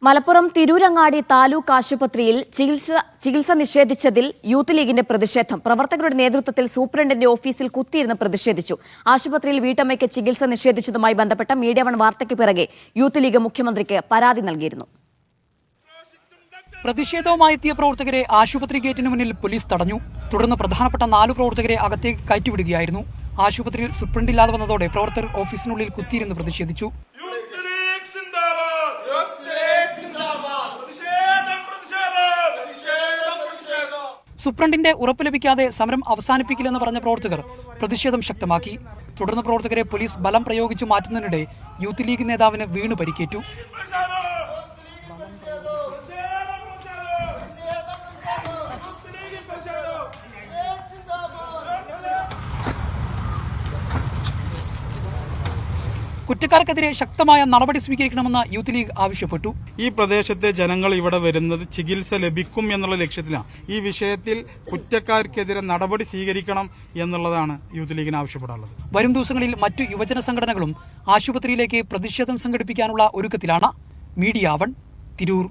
മലപ്പുറം തിരൂരങ്ങാടി താലൂക്ക് ആശുപത്രിയിൽ ചികിത്സ നിഷേധിച്ചതിൽ യൂത്ത് ലീഗിന്റെ പ്രതിഷേധം. പ്രവർത്തകരുടെ നേതൃത്വത്തിൽ സൂപ്രണ്ടിന്റെ ഓഫീസിൽ കുത്തിയിരുന്ന് പ്രതിഷേധിച്ചു. ആശുപത്രിയിൽ വീട്ടമ്മയ്ക്ക് ചികിത്സ നിഷേധിച്ചതുമായി ബന്ധപ്പെട്ട മീഡിയ വൺ വാർത്തയ്ക്ക് പിറകെ യൂത്ത് ലീഗ് മുഖ്യമന്ത്രിക്ക് പരാതി നൽകിയിരുന്നു. പ്രതിഷേധവുമായി എത്തിയ പ്രവർത്തകരെ ആശുപത്രി ഗേറ്റിന് മുന്നിൽ പോലീസ് തടഞ്ഞു. തുടർന്ന് പ്രധാനപ്പെട്ട 4 പ്രവർത്തകരെ അകത്തേക്ക് കയറ്റിവിടുകയായിരുന്നു. ആശുപത്രിയിൽ സൂപ്രണ്ടില്ലാതെ വന്നതോടെ പ്രവർത്തകർ ഓഫീസിനുള്ളിൽ കുത്തിയിരുന്ന് പ്രതിഷേധിച്ചു. സൂപ്രണ്ടിന്റെ ഉറപ്പ് ലഭിക്കാതെ സമരം അവസാനിപ്പിക്കില്ലെന്ന് പറഞ്ഞ പ്രവർത്തകർ പ്രതിഷേധം ശക്തമാക്കി. തുടർന്ന് പ്രവർത്തകരെ പോലീസ് ബലം പ്രയോഗിച്ചു മാറ്റുന്നതിനിടെ യൂത്ത് ലീഗ് നേതാവിന് വീണു പരിക്കേറ്റു. കുറ്റക്കാർക്കെതിരെ ശക്തമായ നടപടി സ്വീകരിക്കണമെന്ന് യൂത്ത് ലീഗ് ആവശ്യപ്പെട്ടു. ഈ പ്രദേശത്തെ ജനങ്ങൾ ഇവിടെ വരുന്നത് ചികിത്സ ലഭിക്കും എന്നുള്ള ലക്ഷ്യത്തിലാണ്. ഈ വിഷയത്തിൽ കുറ്റക്കാർക്കെതിരെ നടപടി സ്വീകരിക്കണം എന്നുള്ളതാണ് യൂത്ത് ലീഗിന് ആവശ്യപ്പെടാനുള്ളത്. വരും ദിവസങ്ങളിൽ മറ്റു യുവജന സംഘടനകളും ആശുപത്രിയിലേക്ക് പ്രതിഷേധം സംഘടിപ്പിക്കാനുള്ള ഒരുക്കത്തിലാണ്. Media one, Tirur.